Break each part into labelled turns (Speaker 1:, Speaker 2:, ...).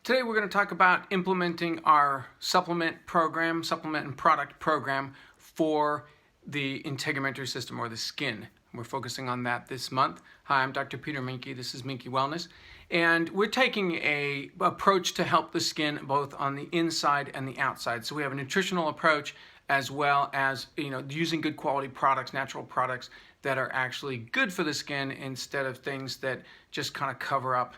Speaker 1: Today we're going to talk about implementing our supplement and product program for the integumentary system or the skin. We're focusing on that this month. Hi, I'm Dr. Peter Minke. This is Minke Wellness. And we're taking an approach to help the skin both on the inside and the outside. So we have a nutritional approach as well as using good quality products, natural products that are actually good for the skin instead of things that just kind of cover up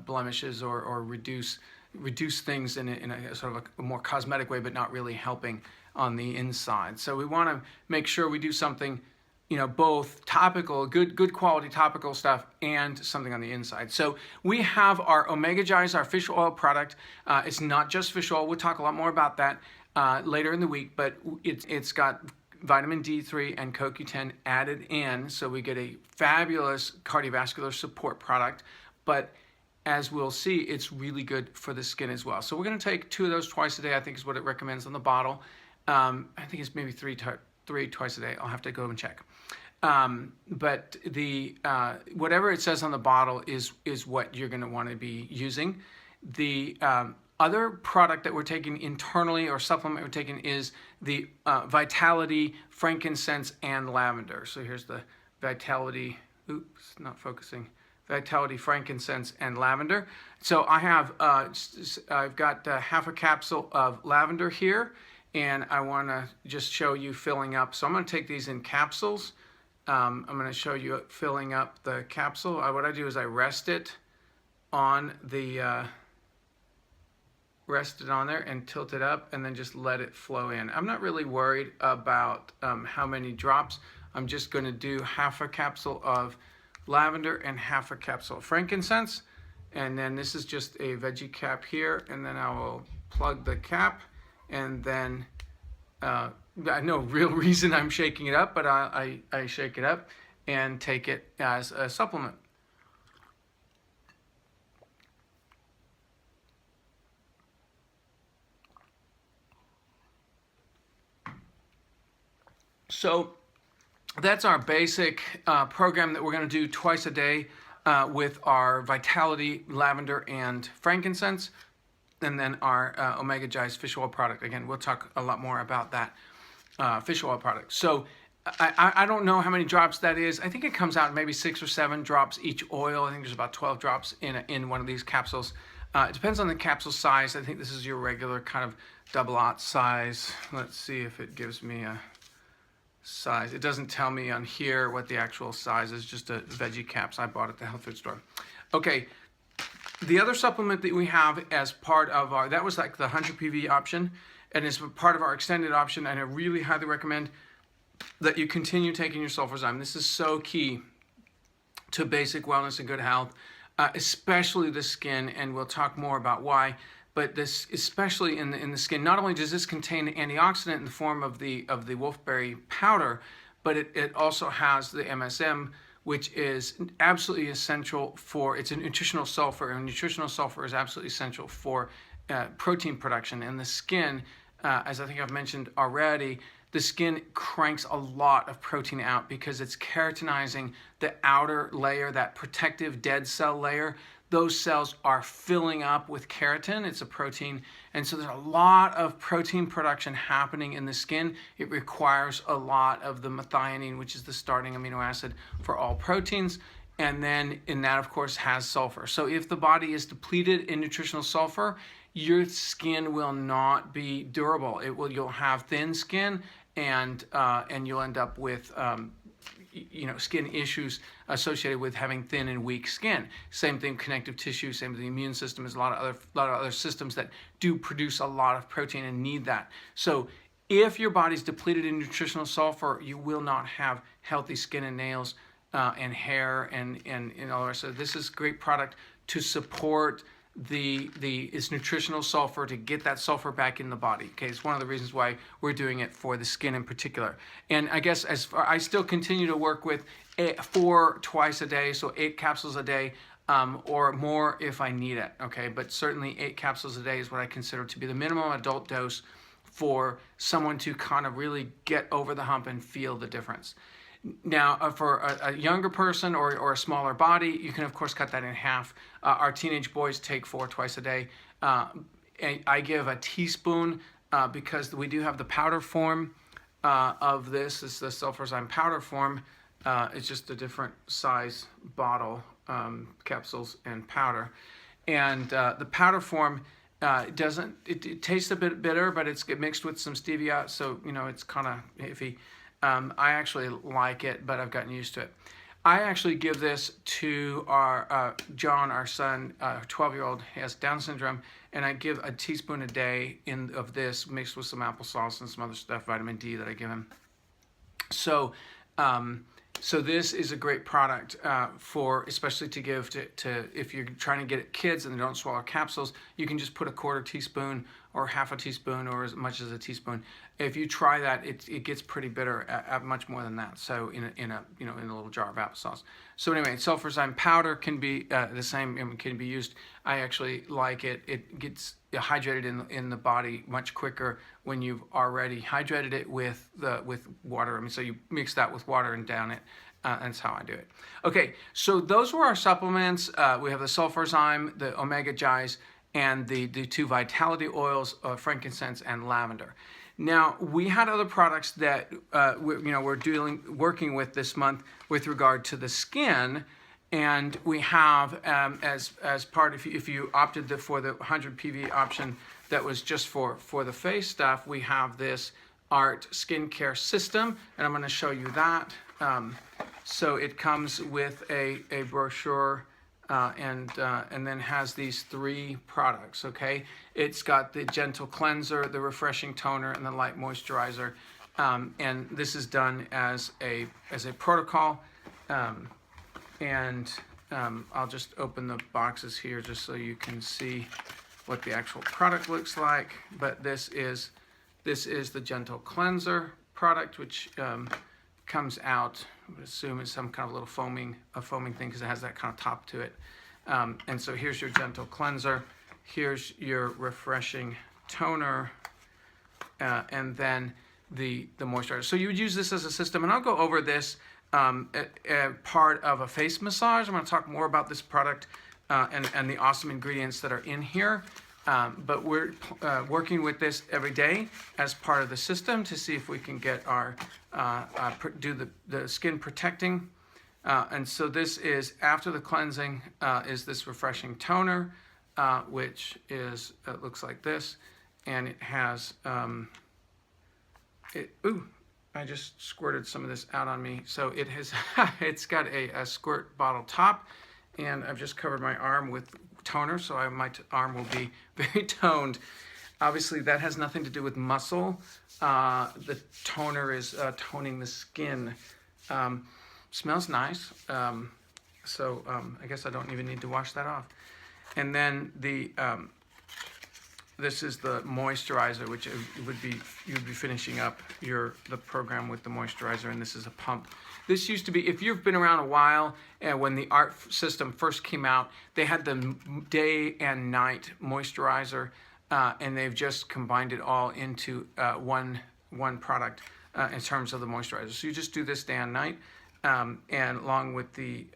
Speaker 1: blemishes or reduce things in a sort of a more cosmetic way, but not really helping on the inside. So we want to make sure we do something, both topical, good quality topical stuff, and something on the inside. So we have our OmegaGize, our fish oil product. It's not just fish oil. We'll talk a lot more about that later in the week, but it's got vitamin D3 and CoQ10 added in, so we get a fabulous cardiovascular support product. But as we'll see, it's really good for the skin as well. So we're going to take 2 of those twice a day, I think is what it recommends on the bottle. I think it's maybe three twice a day. I'll have to go and check. But the whatever it says on the bottle is what you're going to want to be using. The other product that we're taking internally, or supplement we're taking, is the Vitality, frankincense, and lavender. So here's the Vitality. Oops, not focusing. Vitality, frankincense, and lavender. So I have I've got half a capsule of lavender here, and I want to just show you filling up. So I'm going to take these in capsules. I'm going to show you filling up the capsule. What I do is I rest it on the there and tilt it up, and then just let it flow in. I'm not really worried about how many drops. I'm just going to do half a capsule of lavender and half a capsule of frankincense, and then this is just a veggie cap here, and then I will plug the cap, and then no real reason I'm shaking it up, but I shake it up and take it as a supplement. So that's our basic program that we're going to do twice a day with our Vitality, lavender, and frankincense, and then our OmegaGize fish oil product. Again, we'll talk a lot more about that fish oil product. So I don't know how many drops that is. I think it comes out maybe 6 or 7 drops each oil. I think there's about 12 drops in one of these capsules. It depends on the capsule size. I think this is your regular kind of double-aught size. Let's see if it gives me a size. It doesn't tell me on here what the actual size is, just a veggie caps I bought at the health food store. Okay, the other supplement that we have as part of our, that was like the 100 PV option, and it's part of our extended option, and I really highly recommend that you continue taking your sulfurzyme. This is so key to basic wellness and good health, especially the skin, and we'll talk more about why. But this, especially in the skin, not only does this contain antioxidant in the form of the wolfberry powder, but it also has the MSM, which is absolutely essential for, it's a nutritional sulfur, and nutritional sulfur is absolutely essential for protein production. And the skin, as I think I've mentioned already, the skin cranks a lot of protein out because it's keratinizing the outer layer, that protective dead cell layer. Those cells are filling up with keratin. It's a protein, and so there's a lot of protein production happening in the skin. It requires a lot of the methionine, which is the starting amino acid for all proteins, and then that of course has sulfur. So if the body is depleted in nutritional sulfur, your skin will not be durable. You'll have thin skin, and you'll end up with skin issues associated with having thin and weak skin. Same thing, connective tissue, same with the immune system. There's a lot of other systems that do produce a lot of protein and need that. So if your body's depleted in nutritional sulfur, you will not have healthy skin and nails and hair and all the rest. So this is a great product to support its nutritional sulfur, to get that sulfur back in the body. Okay, it's one of the reasons why we're doing it for the skin in particular. And I guess I still continue to work with 4 twice a day, so 8 capsules a day, or more if I need it. Okay, but certainly 8 capsules a day is what I consider to be the minimum adult dose for someone to kind of really get over the hump and feel the difference. Now, for a younger person or a smaller body, you can, of course, cut that in half. Our teenage boys take 4 twice a day. I give a teaspoon because we do have the powder form of this. It's the Sulfur powder form. It's just a different size bottle, capsules and powder. And the powder form it tastes a bit bitter, but it's mixed with some stevia, so it's kind of iffy. I actually like it, but I've gotten used to it. I actually give this to our John, our son, 12-year-old, has Down syndrome, and I give a teaspoon a day of this mixed with some applesauce and some other stuff, vitamin D that I give him. So this is a great product especially to give to if you're trying to get at kids and they don't swallow capsules. You can just put a 1/4 teaspoon or 1/2 teaspoon or as much as a teaspoon. If you try that, it gets pretty bitter at much more than that. So in a little jar of applesauce. So anyway, sulfurzyme powder can be the same. Can be used. I actually like it. It gets hydrated in the body much quicker when you've already hydrated it with water. So you mix that with water and down it. That's how I do it. Okay, so those were our supplements. We have the sulfurzyme, the OmegaGize, and the 2 vitality oils, frankincense and lavender. Now, we had other products that we're working with this month with regard to the skin, and we have as part, if you opted for the 100 PV option that was just for the face stuff, we have this Art skincare system, and I'm going to show you that. So it comes with a brochure. And then has these 3 products, okay? It's got the gentle cleanser, the refreshing toner, and the light moisturizer. And this is done as a protocol. I'll just open the boxes here just so you can see what the actual product looks like. But this is the gentle cleanser product, which comes out, I would assume it's some kind of little foaming thing because it has that kind of top to it. And so here's your gentle cleanser, here's your refreshing toner, and then the moisturizer. So you would use this as a system, and I'll go over this part of a face massage. I'm going to talk more about this product and the awesome ingredients that are in here. But we're working with this every day as part of the system to see if we can get our do the skin protecting. And so this is after the cleansing is this refreshing toner, which is looks like this, and it has I just squirted some of this out on me. So it has it's got a squirt bottle top, and I've just covered my arm with toner, so my arm will be very toned. Obviously, that has nothing to do with muscle. The toner is toning the skin. Smells nice, so I guess I don't even need to wash that off. And then this is the moisturizer, which you'd be finishing up the program with the moisturizer, and this is a pump. This used to be, if you've been around a while, when the Art system first came out, they had the day and night moisturizer, and they've just combined it all into one product in terms of the moisturizer. So you just do this day and night, and along with the,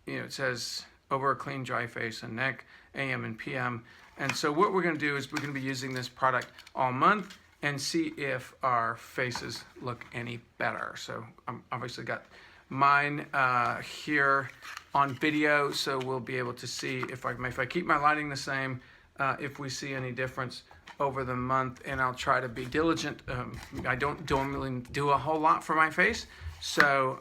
Speaker 1: it says over a clean, dry face and neck, AM and PM. And so what we're going to do is we're going to be using this product all month and see if our faces look any better. So I'm obviously got mine here on video, so we'll be able to see if I keep my lighting the same, if we see any difference over the month. And I'll try to be diligent. I don't normally do a whole lot for my face, so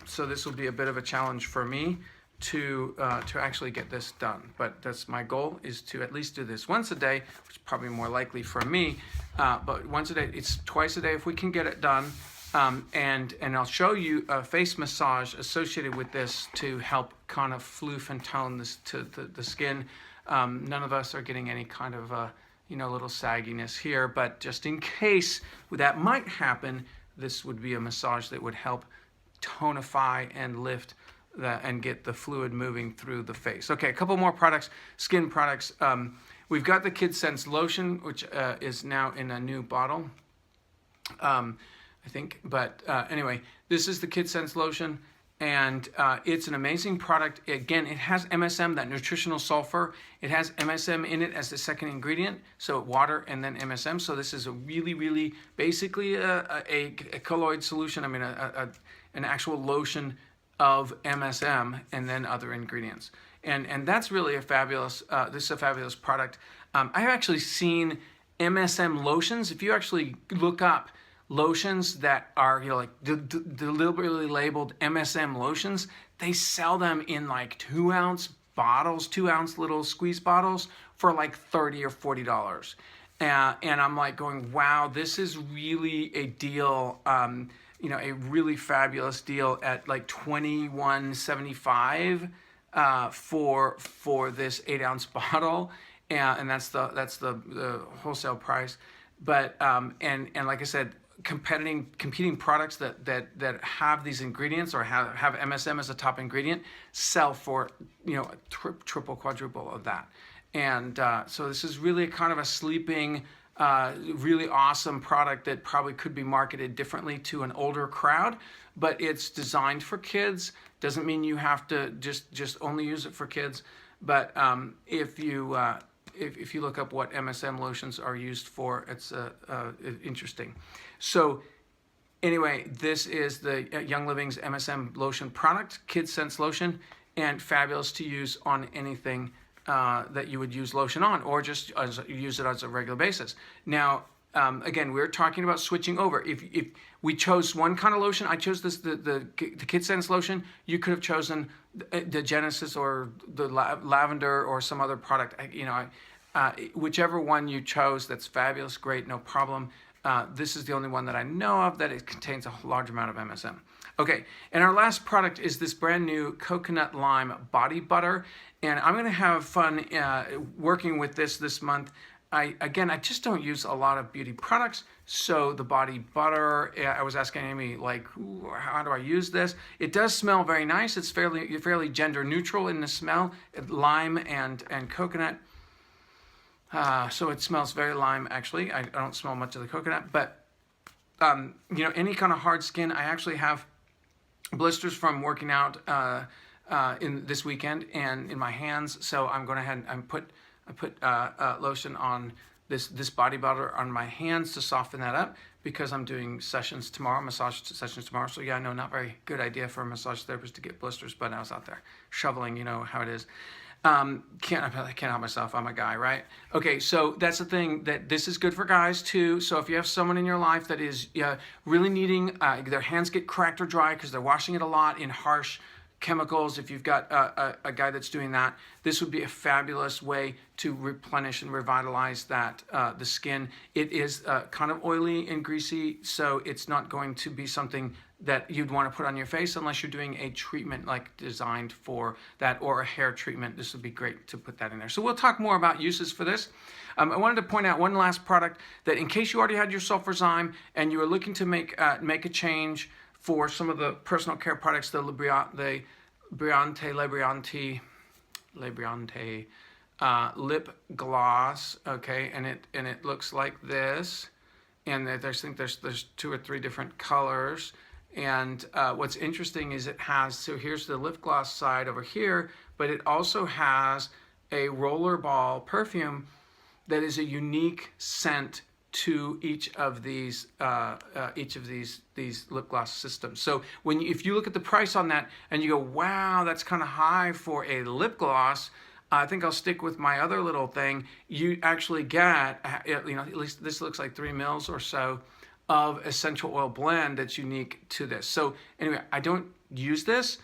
Speaker 1: this will be a bit of a challenge for me to actually get this done. But that's my goal, is to at least do this once a day, which is probably more likely for me, but once a day. It's twice a day if we can get it done. And I'll show you a face massage associated with this to help kind of floof and tone this to the skin. None of us are getting any kind of little sagginess here, but just in case that might happen, this would be a massage that would help tonify and lift and get the fluid moving through the face. Okay, a couple more products, skin products. We've got the Kidscents Lotion, which is now in a new bottle, I think. But anyway, this is the Kidscents Lotion, and it's an amazing product. Again, it has MSM, that nutritional sulfur. It has MSM in it as the second ingredient, so water and then MSM. So this is a really basically a colloid solution. I mean, an actual lotion of MSM and then other ingredients. And that's really a fabulous. This is a fabulous product. I've actually seen MSM lotions. If you actually look up lotions that are, you know, like deliberately labeled MSM lotions, they sell them in like 2-ounce bottles, 2-ounce little squeeze bottles for like $30 or $40. And I'm like going, wow, this is really a deal, you know, a really fabulous deal at like $21.75 for this 8-ounce bottle, and that's the wholesale price. But and like I said, competing products that have these ingredients or have MSM as a top ingredient sell for, you know, triple, quadruple of that. And so this is really kind of a sleeping, really awesome product that probably could be marketed differently to an older crowd, but it's designed for kids. Doesn't mean you have to just only use it for kids. But if you look up what MSM lotions are used for, it's interesting. So anyway, this is the Young Living's MSM lotion product, Kidscents Lotion, and fabulous to use on anything that you would use lotion on, or just use it as a regular basis. Now, again, we're talking about switching over. If we chose one kind of lotion, I chose the Kidscents Lotion. You could have chosen the Genesis or the lavender or some other product. You know, whichever one you chose, that's fabulous, great, no problem. This is the only one that I know of that it contains a large amount of MSM. Okay, and our last product is this brand new coconut lime body butter, and I'm going to have fun working with this month. I just don't use a lot of beauty products, so the body butter, I was asking Amy, like, how do I use this? It does smell very nice. It's fairly gender neutral in the smell, lime and coconut. So it smells very lime, actually. I don't smell much of the coconut, but you know, any kind of hard skin. I actually have blisters from working out in this weekend and in my hands, so I'm going ahead and I put lotion on this body butter on my hands to soften that up, because I'm doing sessions tomorrow, massage sessions tomorrow. So yeah, I know, not very good idea for a massage therapist to get blisters, but I was out there shoveling, you know how it is. I can't help myself. I'm a guy, right? Okay, so that's the thing, that this is good for guys too. So if you have someone in your life that is really needing, their hands get cracked or dry because they're washing it a lot in harsh chemicals, if you've got a guy that's doing that, this would be a fabulous way to replenish and revitalize that the skin. It is kind of oily and greasy, so it's not going to be something that you'd want to put on your face unless you're doing a treatment like designed for that, or a hair treatment. This would be great to put that in there. So we'll talk more about uses for this. I wanted to point out one last product that, in case you already had your Sulfurzyme and you were looking to make a change for some of the personal care products, the Lebriante lip gloss, okay, and it looks like this, and I think there's 2 or 3 different colors. And what's interesting is it has, so here's the lip gloss side over here, but it also has a rollerball perfume that is a unique scent to each of these lip gloss systems. So if you look at the price on that and you go, wow, that's kind of high for a lip gloss, I think I'll stick with my other little thing. You actually get, you know, at least this looks like 3 mils or so of essential oil blend that's unique to this. So anyway, I don't use this,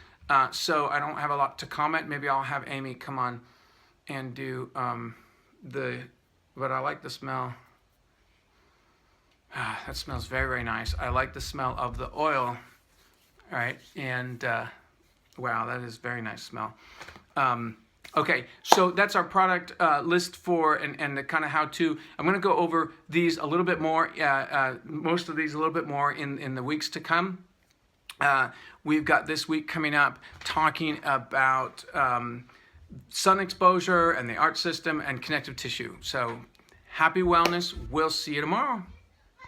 Speaker 1: so I don't have a lot to comment. Maybe I'll have Amy come on and do but I like the smell. That smells very, very nice. I like the smell of the oil. All right, and wow, that is very nice smell. Okay, so that's our product list for and the kind of how-to. I'm going to go over these a little bit more, most of these a little bit more in the weeks to come. We've got this week coming up talking about sun exposure and the ART system and connective tissue. So happy wellness. We'll see you tomorrow.